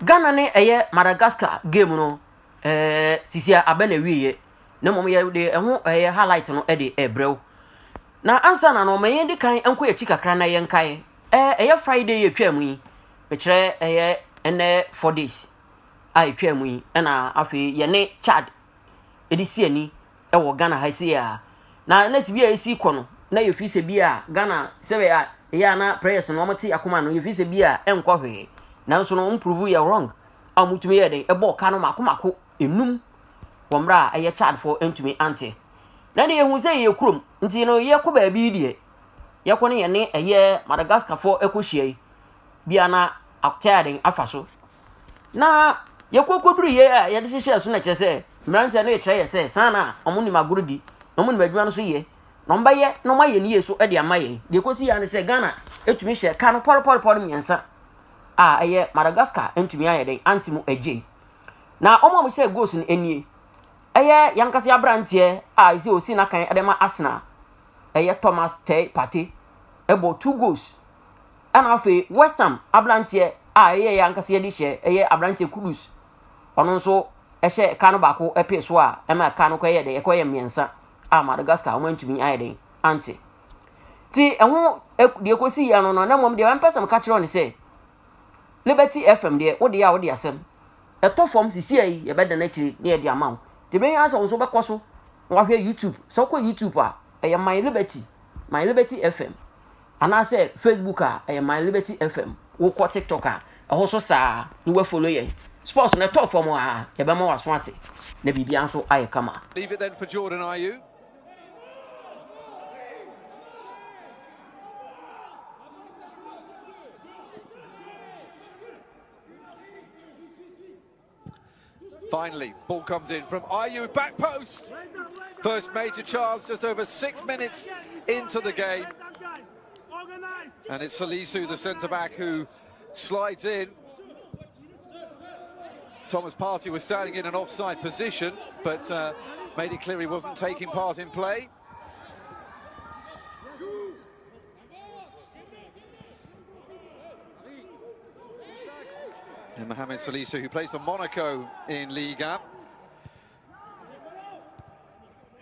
Ghana ne eye Madagascar game no sisia abena wiye na mom ye de ho highlight no e de ebrew na ansa na no mayen de kan enko ye chikakra na ye nkai eye Friday ye twam yi be kire eye ene 4 days ai twam yi na afi ye ne Chad edisi ani e wo Ghana ha si ya na si bia esi kono na ye fi se bia Ghana sebe ya na prayers no moti akoma no ye fi se bia enko hwe na so no improve you wrong amutumi ye den ebo ka no makomako enum womra aye Chad for entumi ante na ne ye hu se ye kurom nti no ye ko ba bi die ye ko ne ye ne eye Madagascar for ekohie bia na aktaden afaso na ye kokoduru ye ye de hihye so na kyese mrante na ye kire ye se sana omuni magurudi omuni badwuma no so ye no mba ye no maye ni ye so e de amaye de kosi ya ne se Ghana etumi hye ka no pol miensa eye Madagascar entumi ayeden antimu agye na omo mo se goals ni enie eye yankase abrantie ise osi na kan edema Arsenal eye Thomas Partey ebo 2 goals ana afi West Ham abrantie eye yankase yedi hye eye abrantie Kudus ono nso ehye ka no bako epe so ema ka no koye de ekoye miensa Madagascar omo entumi ayeden anti ti eho de kosi ya no na mom de wampesam ka kire on se Liberty FM de wo de ya wo de asem eto form sisi ayi ye beda na kiri ne de amaw de ben asa wo so bekoso wa hwe YouTube so ko YouTube My Liberty FM ana se Facebook My Liberty FM wo ko TikTok ho so sa ni we follow ye sports na top form ye be ma waso ate na bibia nso aye kama. Leave it then for Jordan Ayew. Finally, ball comes in from Ayew, back post. First major chance, just over 6 minutes into the game. And it's Salisu, the centre-back, who slides in. Thomas Partey was standing in an offside position, but made it clear he wasn't taking part in play. And Mohamed Salisu, who plays for Monaco in Liga.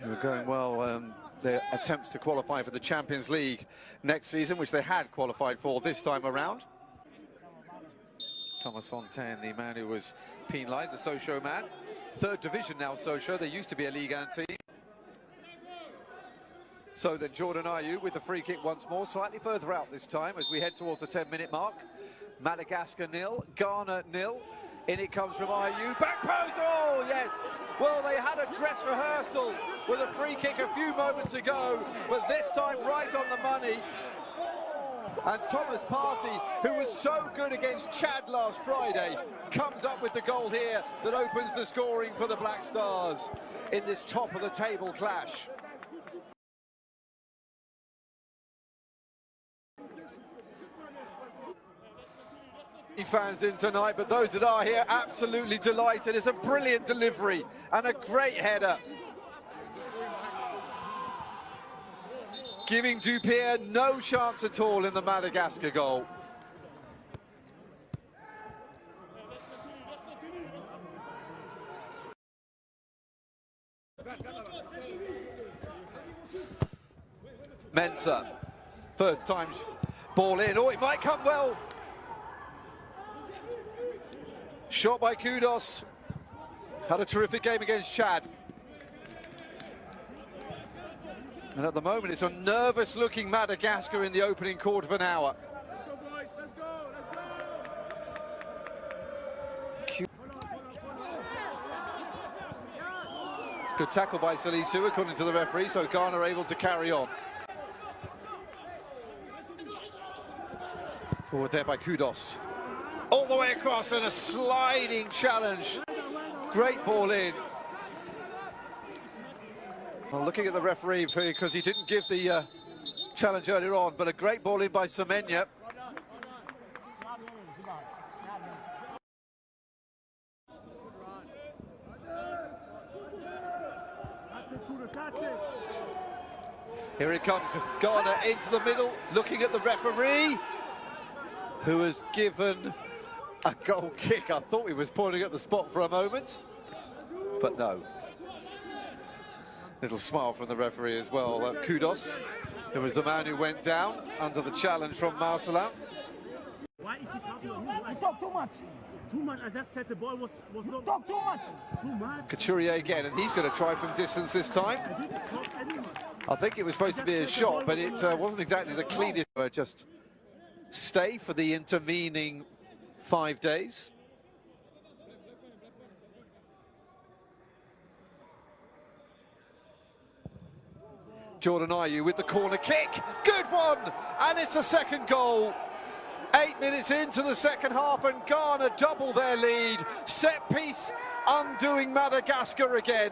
They were going well, their attempts to qualify for the Champions League next season, which they had qualified for this time around. Thomas Fontaine, the man who was penalised, the Sochaux man. 3rd division now, Sochaux. They used to be a Ligue 1 team. So then Jordan Ayew with the free kick once more, slightly further out this time as we head towards the 10-minute mark. Madagascar 0, Ghana 0. In it comes from Ayew, back post, oh yes! Well, they had a dress rehearsal with a free kick a few moments ago, but this time right on the money. And Thomas Partey, who was so good against Chad last Friday, comes up with the goal here that opens the scoring for the Black Stars in this top-of-the-table clash. Fans in tonight, but those that are here absolutely delighted. It's a brilliant delivery and a great header, giving Dupierre no chance at all in the Madagascar goal. Mensah, first time ball in. Oh, it might come well. Shot by Kudus. Had a terrific game against Chad. And at the moment, it's a nervous-looking Madagascar in the opening quarter of an hour. Good tackle by Salisu, according to the referee, so Ghana are able to carry on. Forward there by Kudus. All the way across and a sliding challenge. Great ball in. Well, looking at the referee because he didn't give the challenge earlier on, but a great ball in by Semenya. Here it comes, Ghana into the middle, looking at the referee, who has given a goal kick. I thought he was pointing at the spot for a moment, but no. Little smile from the referee as well. Kudus, who was the man who went down under the challenge from Marcela. Why is he talking about me? You talk too much. Too much. I just said the ball was not. Talk too much. Too much. Couturier again, and he's going to try from distance this time. I think it was supposed to be a shot, but it wasn't exactly the cleanest. Just stay for the intervening 5 days. Jordan Ayew with the corner kick. Good one! And it's a second goal. 8 minutes into the second half, and Ghana double their lead. Set piece undoing Madagascar again.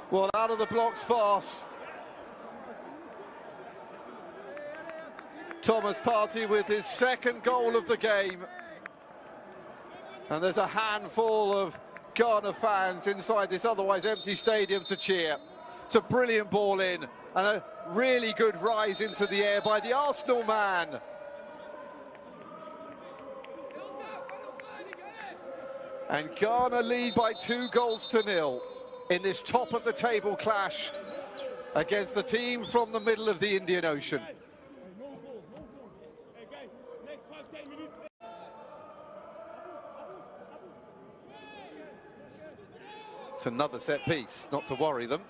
Well, out of the blocks fast. Thomas Partey with his second goal of the game. And there's a handful of Ghana fans inside this otherwise empty stadium to cheer. It's a brilliant ball in and a really good rise into the air by the Arsenal man. And Ghana lead by 2-0 in this top of the table clash against the team from the middle of the Indian Ocean. It's another set piece, not to worry them.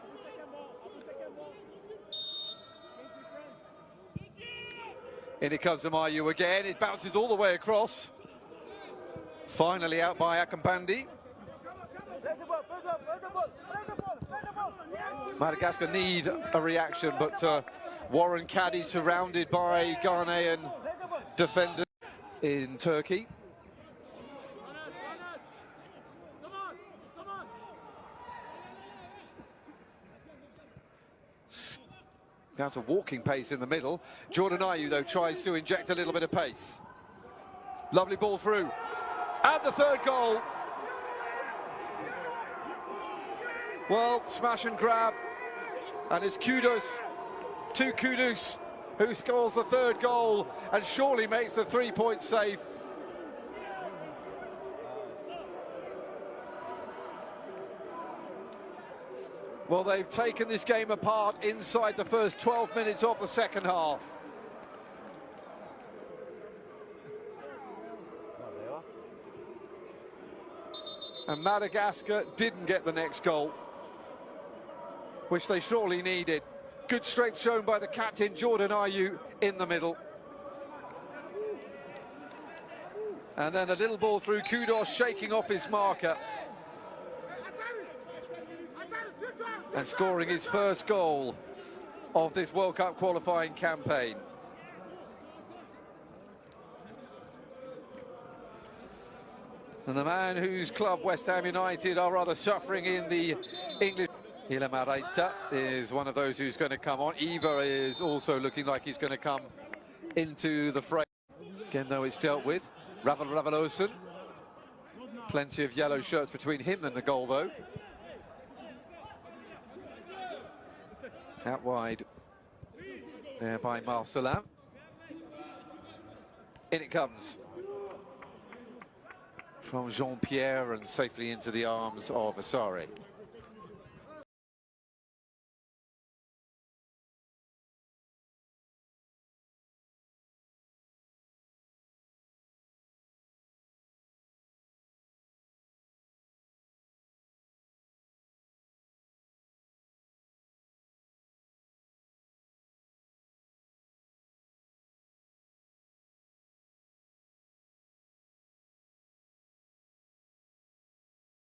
In it comes Ayew again. It bounces all the way across. Finally out by Akinpandi. Madagascar need a reaction, but Warren Caddy surrounded by Ghanaian defenders in Turkey. Down to walking pace in the middle. Jordan Ayew, though, tries to inject a little bit of pace. Lovely ball through. And the third goal. Well, smash and grab. And it's Kudus, to Kudus, who scores the third goal and surely makes the 3-point save. Well, they've taken this game apart inside the first 12 minutes of the second half. And Madagascar didn't get the next goal, which they surely needed. Good strength shown by the captain, Jordan Ayew, in the middle. And then a little ball through, Kudus shaking off his marker. And scoring his first goal of this World Cup qualifying campaign. And the man whose club, West Ham United, are rather suffering in the English... Ilamareita is one of those who's going to come on. Eva is also looking like he's going to come into the fray. Again, though, it's dealt with. Ravalosen. Plenty of yellow shirts between him and the goal, though. Out wide there by Marcela. In it comes from Jean-Pierre and safely into the arms of Asari.